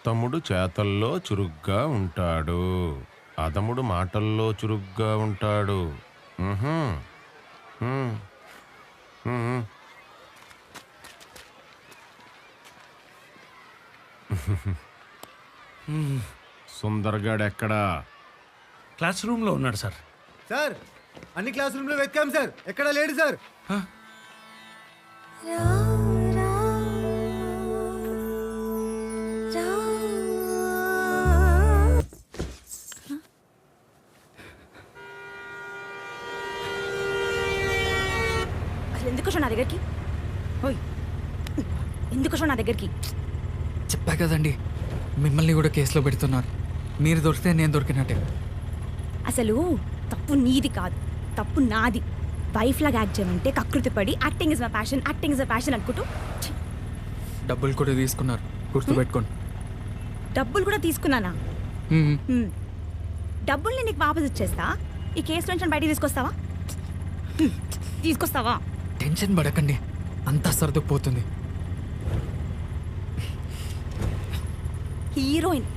ఉత్తముడు చేతల్లో చురుగ్గా ఉంటాడు, అధముడు మాటల్లో చురుగ్గా ఉంటాడు. ఉహుం. ఉమ్. ఉమ్. సుందర్గాడు ఎక్కడా? క్లాస్ రూమ్లో ఉన్నాడు సార్. సార్ అన్ని క్లాస్ రూమ్లో వెతికాం సార్, ఎక్కడా లేడు సార్. అసలు ఎందుకు వచ్చావు నా దగ్గరికి? ఓయ్, ఎందుకు వచ్చావు నా దగ్గరికి? చెప్పా కదండి, మిమ్మల్ని కూడా కేసులో పెడుతున్నారు. మీరు దొరికితే నేను దొరికినట్టే. అసలు తప్పు నీది కాదు, తప్పు నాది. వైఫ్ లాగా యాక్ట్ చేయమంటే కకృతి పడి acting is my passion, acting is my passion అనుకుంటూ ఛీ, డబ్బులు కూడా తీసుకున్నారు, గుర్తుపెట్టుకోండి. డబ్బులు కూడా తీసుకున్నానా? మ్మ్. డబ్బుల్ని నీకు వాపస్ ఇచ్చేస్తా. ఈ కేసు నుంచి బయటికి తీసుకొస్తావా? తీసుకొస్తావా? టెన్షన్ పడకండి, అంతా సర్దుకుపోతుంది. హీరోయిన్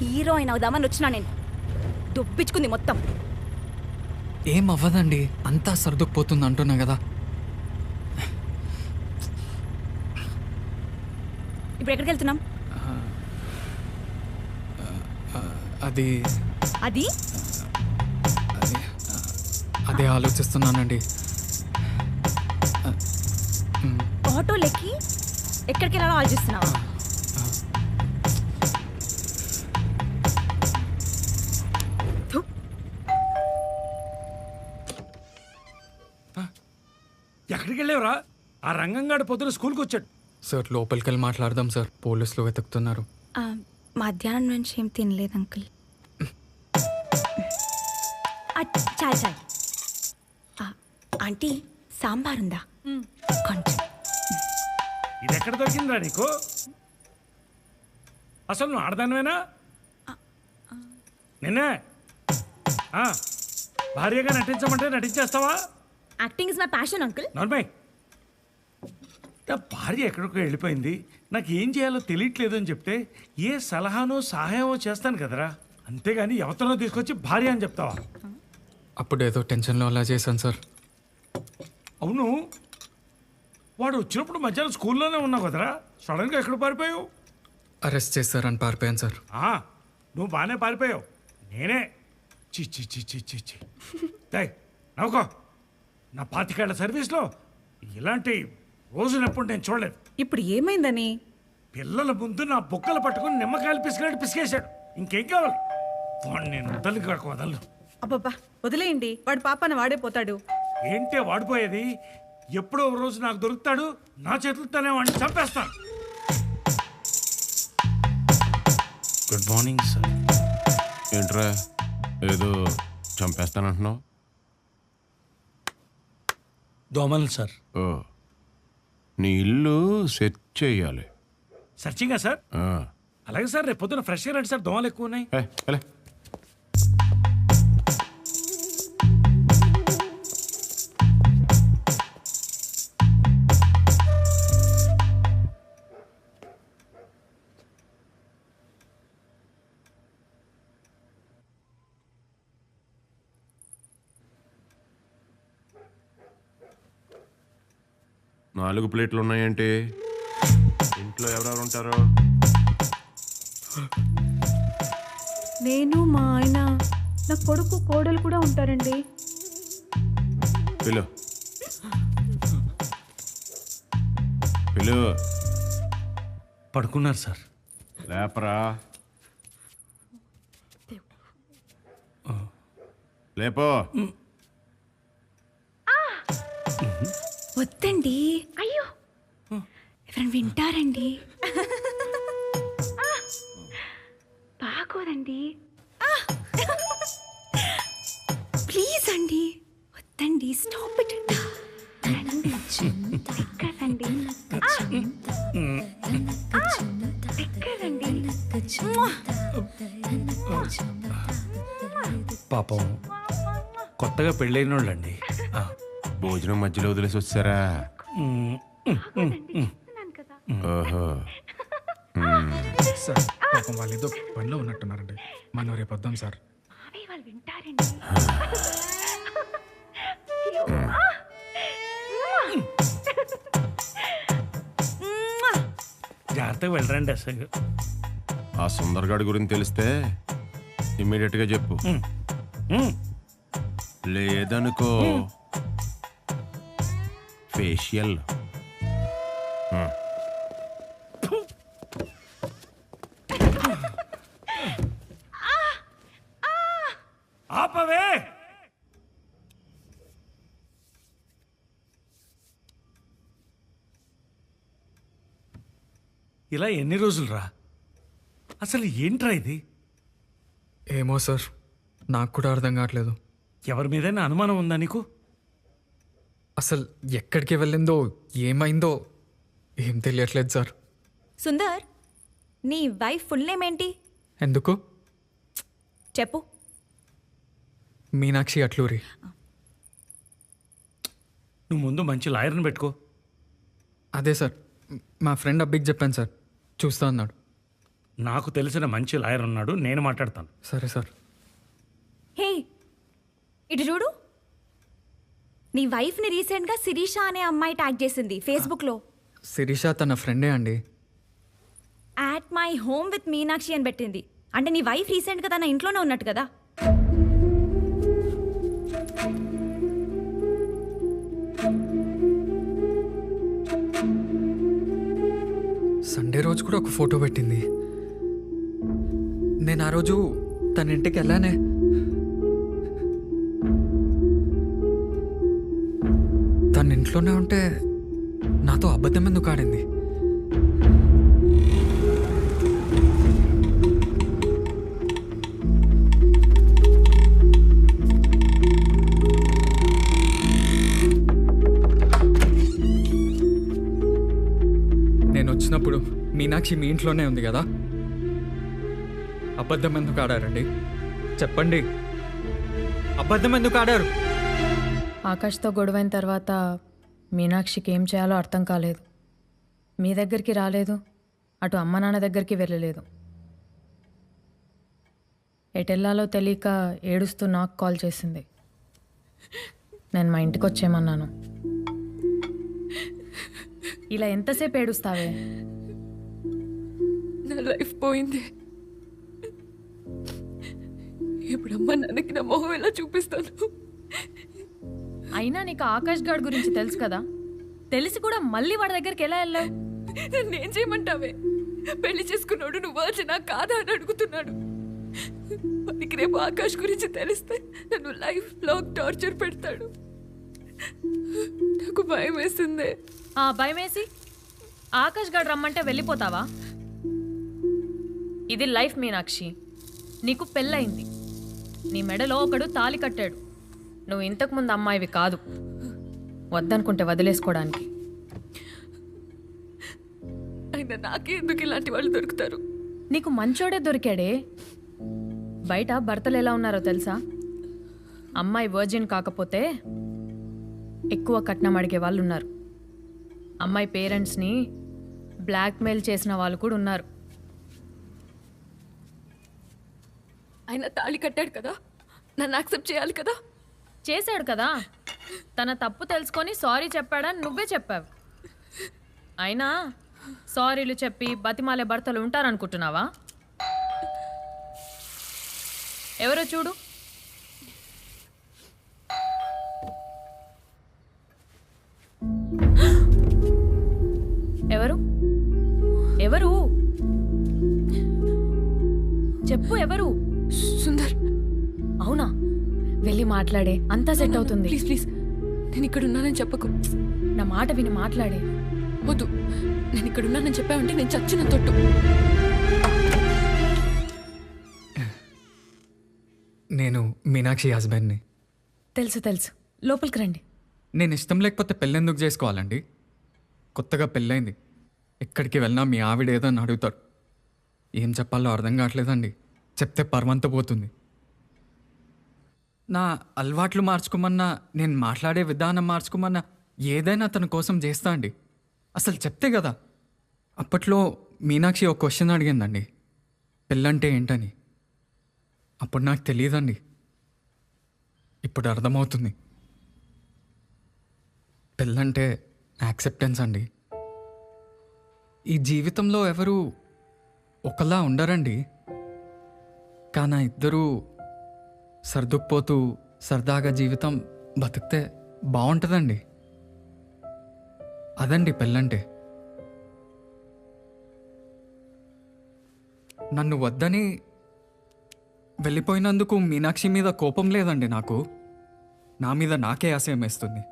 హీరోయిన్ అవుదామని వచ్చినా నేను. దొబ్బించుకుంది మొత్తం. ఏం అవ్వదండి, అంతా సర్దుకుపోతుంది అంటున్నా కదా. ఇప్పుడు ఎక్కడికి వెళ్తున్నాం? అది అది అదే ఆలోచిస్తున్నానండి. ఆటోలెక్కి ఎక్కడికి వెళ్ళాలో ఆలోచిస్తున్నావా? ఎక్కడికి వెళ్ళేవరా? ఆ రంగంగాడు పొద్దున స్కూల్కి వచ్చాడు. సార్ లోపలికి వెళ్ళి మాట్లాడదాం సార్, పోలీసులు వెతుకుతున్నారు. మధ్యాహ్నం నుంచి ఏం తినలేదు అంకుల్. చాలు చాలు. ఆంటీ సాంబార్ ఉందా? కొంచెం. ఇది ఎక్కడ దొరికిందిరా నీకు? అసలు నువ్వు ఆడదానివేనా? నిన్నే భార్యగా నటించమంటే నటించేస్తావా? Acting is my passion uncle. Normal. నా భార్య ఎక్కడికో వెళ్ళిపోయింది, నాకు ఏం చేయాలో తెలియట్లేదు అని చెప్తే ఏ సలహానో సహాయమో చేస్తాను కదరా, అంతేగాని ఎవరినో తీసుకొచ్చి భార్య అని చెప్తావా? అప్పుడు ఏదో టెన్షన్లో అలా చేశాను సార్. అవును, వాడు వచ్చినప్పుడు మధ్యాహ్నం స్కూల్లోనే ఉన్నావు కదరా, సడన్గా ఎక్కడ పారిపోయావు? అరెస్ట్ చేశారని పారిపోయాను సార్. నువ్వు బాగానే పారిపోయావు, నేనే చిచ్చి చిచ్చి చిచ్చి నవ్వుకో. నా 25 ఏళ్ల సర్వీస్లో ఇలాంటి రోజునప్పుడు నేను చూడలేదు. ఇప్పుడు ఏమైందని? పిల్లల ముందు నా బొక్కలు పట్టుకుని నిమ్మకాయలు పిసికినట్టు పిసికేశాడు. ఇంకేం కావాలి? వాడు నేను వదలను. అబ్బబ్బా వదిలేయండి, వాడు పాపన వాడే పోతాడు. ఏంటే వాడిపోయేది? ఎప్పుడో ఒక రోజు నాకు దొరుకుతాడు, నా చేతులతోనే వాడిని చంపేస్తాను. Good morning sir. ఏంట్రా ఏదో చంపేస్తానంటున్నావు? దోమలు సార్. ఓ, నీ ఇల్లు సెట్ చెయ్యాలి. సర్చింగా సార్? అలాగే సార్, రేపు పొద్దున ఫ్రెష్గా రండి సార్, దోమలు ఎక్కువ ఉన్నాయి. అలే 4 ప్లేట్లు ఉన్నాయంటే ఇంట్లో ఎవరెవరు ఉంటారు? నేను, మా ఆయన, నా కొడుకు, కోడలు కూడా ఉంటారండి. పిలు పిలు. పడుకున్నారు సార్. లేపరా, లేపో. వద్దండి, అయ్యో ఎవరైనా వింటారండి. బాగోదండి, ప్లీజ్ అండి, వద్దండి, స్టాప్ ఇట్. ఎక్కడండి పాపం కొత్తగా పెళ్ళైన వాళ్ళండి. భోజనం మధ్యలో వదిలేసి వచ్చారా? ఓహో. సార్ పాపం వాళ్ళు ఏదో పనిలో ఉన్నట్టున్నారండి మనం రేపు వద్దాం సార్. వాళ్ళు వింటారండి. జాగ్రత్తగా వెళ్ళరండి అసలు. ఆ సుందర్గాడి గురించి తెలిస్తే ఇమ్మీడియట్ గా చెప్పు. లేదనుకో ఫేషియల్. ఆపవే. ఇలా ఎన్ని రోజులు రా? అసలు ఏంట్రా ఇది? ఏమో సార్, నాకు కూడా అర్థం కావట్లేదు. ఎవరి మీదైనా అనుమానం ఉందా నీకు? అసలు ఎక్కడికి వెళ్ళిందో ఏమైందో ఏం తెలియట్లేదు సార్. సుందర్, నీ వైఫ్ ఫుల్ నేమ్ ఏంటి? ఎందుకు? చెప్పు. మీనాక్షి అట్లూరి. నువ్వు ముందు మంచి లాయర్ని పెట్టుకో. అదే సార్, మా ఫ్రెండ్ అబ్బికి చెప్పాను సార్, చూస్తా అన్నాడు. నాకు తెలిసిన మంచి లాయర్ ఉన్నాడు, నేను మాట్లాడతాను. సరే సార్. హే, ఇటు చూడు. నీ వైఫ్ని రీసెంట్గా శిరీష అనే అమ్మాయి ట్యాగ్ చేసింది ఫేస్బుక్లో. శిరీష తన ఫ్రెండే అండి. At my home with Meenakshi అని పెట్టింది. అంటే నీ వైఫ్ రీసెంట్గా తన ఇంట్లోనే ఉన్నట్టు కదా? సండే రోజు కూడా ఒక ఫోటో పెట్టింది. నేను ఆ రోజు తన ఇంటికి వెళ్ళానే. తన ఇంట్లోనే ఉంటే నాతో అబద్ధం ఎందుకు ఆడింది? నేను వచ్చినప్పుడు మీనాక్షి మీ ఇంట్లోనే ఉంది కదా, అబద్ధం ఎందుకు ఆడారండి? చెప్పండి, అబద్ధం ఎందుకు ఆడారు? ఆకాష్తో గొడవైన తర్వాత మీనాక్షికి ఏం చేయాలో అర్థం కాలేదు. మీ దగ్గరికి రాలేదు, అటు అమ్మ నాన్న దగ్గరికి వెళ్ళలేదు. ఎటెల్లాలో తెలియక ఏడుస్తూ నాకు కాల్ చేసింది. నేను మా ఇంటికి వచ్చేయమన్నాను. ఇలా ఎంతసేపు ఏడుస్తావే? నా లైఫ్ పోయింది. ఇప్పుడు అమ్మ నాన్నకి నా మొహం ఎలా చూపిస్తాను? అయినా నీకు ఆకాష్ గాడ్ గురించి తెలుసు కదా, తెలిసి కూడా మళ్ళీ వాడి దగ్గరికి ఎలా వెళ్ళావు? నన్ను ఏం చేయమంటావే? పెళ్లి చేసుకున్నాడు నువ్వు వచ్చినా కాదా అని అడుగుతున్నాడు. వాడికి రేపు ఆకాష్ గురించి తెలిస్తే నన్ను లైఫ్ లాంగ్ టార్చర్ పెడతాడు. నాకు భయం వేస్తుంది. భయం వేసి ఆకాష్ గాడు రమ్మంటే వెళ్ళిపోతావా? ఇది లైఫ్ మీనాక్షి. నీకు పెళ్ళయింది, నీ మెడలో ఒకడు తాళి కట్టాడు. నువ్వు ఇంతకుముందు అమ్మాయివి కాదు, వద్దనుకుంటే వదిలేసుకోవడానికి. అయినా నాకే ఎందుకు ఇలాంటి వాళ్ళు దొరుకుతారు? నీకు మంచోడే దొరికాడే. బయట భర్తలు ఎలా ఉన్నారో తెలుసా? అమ్మాయి వర్జిన్ కాకపోతే ఎక్కువ కట్నం అడిగే వాళ్ళు ఉన్నారు. అమ్మాయి పేరెంట్స్ని బ్లాక్మెయిల్ చేసిన వాళ్ళు కూడా ఉన్నారు. ఆయన తాళి కట్టాడు కదా, నన్ను యాక్సెప్ట్ చేయాలి కదా. చేశాడు కదా, తన తప్పు తెలుసుకొని సారీ చెప్పాడని నువ్వే చెప్పావు. అయినా సారీలు చెప్పి బతిమాలే భర్తలు ఉంటారనుకుంటున్నావా? ఎవరో చూడు. ఎవరు ఎవరు చెప్పు, ఎవరు? సుందర్. అవునా? వెళ్ళి మాట్లాడే, అంతా సెట్ అవుతుంది. ప్లీజ్ ప్లీజ్, నేను ఇక్కడ ఉన్నానని చెప్పకు. నా మాట విని మాట్లాడే. వద్దు, నేను ఇక్కడ ఉన్నానని చెప్పావంటే నేను చచ్చిన తొట్టు. నేను మీనాక్షి హస్బెండ్ని. తెలుసు తెలుసు, లోపలికి రండి. నేను ఇష్టం లేకపోతే పెళ్ళెందుకు చేసుకోవాలండి? కొత్తగా పెళ్ళైంది, ఎక్కడికి వెళ్ళినా మీ ఆవిడ ఏదో అని అడుగుతారు. ఏం చెప్పాలో అర్థం కావట్లేదండి. చెప్తే పర్వంత పోతుంది. నా అలవాట్లు మార్చుకోమన్నా, నేను మాట్లాడే విధానం మార్చుకోమన్నా ఏదైనా తన కోసం చేస్తా అండి. అసలు చెప్తే కదా. అప్పట్లో మీనాక్షి ఒక క్వశ్చన్ అడిగిందండి, పెళ్ళంటే ఏంటని. అప్పుడు నాకు తెలియదండి, ఇప్పుడు అర్థమవుతుంది. పెళ్ళంటే యాక్సెప్టెన్స్ అండి. ఈ జీవితంలో ఎవరు ఒకలా ఉండరండి, కానీ ఇద్దరూ సర్దుకుపోతూ సరదాగా జీవితం బతికితే బాగుంటుందండి. అదండి పెళ్ళంటే. నన్ను వద్దని వెళ్ళిపోయినందుకు మీనాక్షి మీద కోపం లేదండి నాకు, నా మీద నాకే అసహ్యం వేస్తుంది.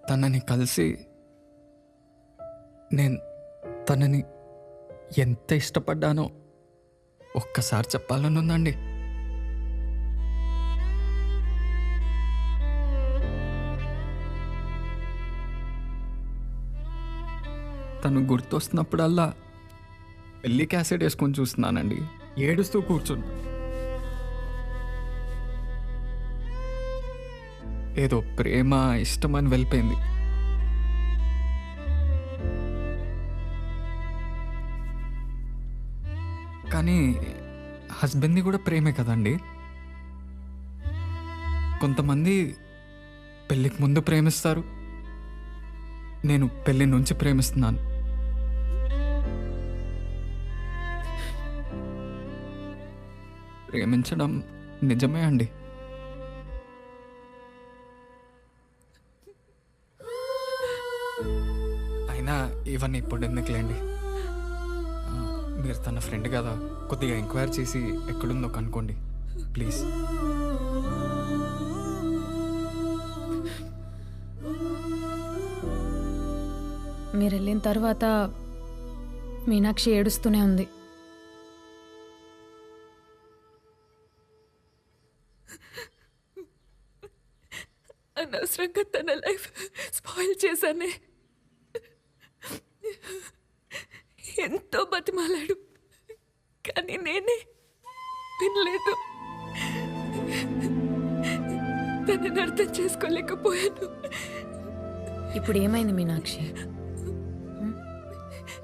తనని కలిసి నేను తనని ఎంత ఇష్టపడ్డానో ఒక్కసారి చెప్పాలని ఉందండి. తను గుర్తొస్తున్నప్పుడల్లా పెళ్లి క్యాసెట్ వేసుకొని చూస్తున్నానండి, ఏడుస్తూ కూర్చున్నా. ఏదో ప్రేమ ఇష్టమని వెళ్ళిపోయింది. కానీ హస్బెండ్ని కూడా ప్రేమే కదండి. కొంతమంది పెళ్ళికి ముందు ప్రేమిస్తారు, నేను పెళ్ళి నుంచి ప్రేమిస్తున్నాను. ప్రేమించడం నిజమే అండి. అయినా ఇవన్నీ ఇప్పుడు ఎందుకులేండి. మీరు తన ఫ్రెండ్ కదా, కొద్దిగా ఎంక్వైరీ చేసి ఎక్కడుందో కనుక్కోండి ప్లీజ్. మీరు వెళ్ళిన తర్వాత మీనాక్షి ఏడుస్తూనే ఉంది. అనవసరంగా తన లైఫ్ స్పాయిల్ చేశానే. ఎంతో బతిమాలాడు, కానీ నేనే వినలేదు. తనని అర్థం చేసుకోలేకపోయాను. ఇప్పుడు ఏమైంది మీనాక్షి?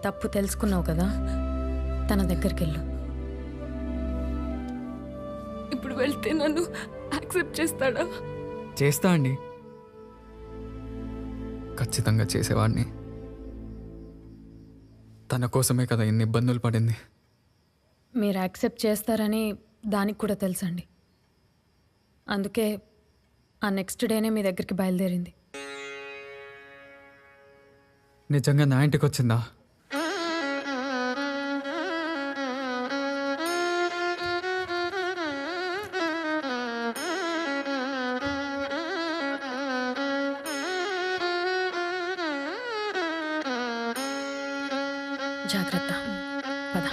తప్పు తెలుసుకున్నావు కదా, తన దగ్గరికి వెళ్ళు. ఇప్పుడు వెళ్తే నన్ను యాక్సెప్ట్ చేస్తాడా? చేస్తా అండి, ఖచ్చితంగా చేసేవాడిని. తన కోసమే కదా ఇన్ని ఇబ్బందులు పడింది. మీరు యాక్సెప్ట్ చేస్తారని దానికి కూడా తెలుసండి. అందుకే ఆ నెక్స్ట్ డేనే మీ దగ్గరికి బయలుదేరింది. నిజంగా నా ఇంటికి వచ్చిందా? జాగ్రత్త, పద.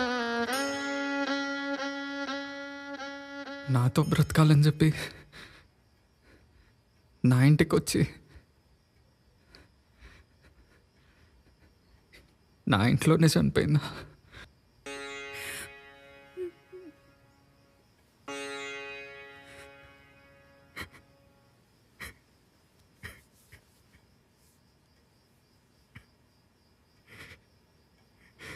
నాతో బ్రతకాలని చెప్పి నా ఇంటికి వచ్చి నా ఇంట్లోనే చనిపోయిందా?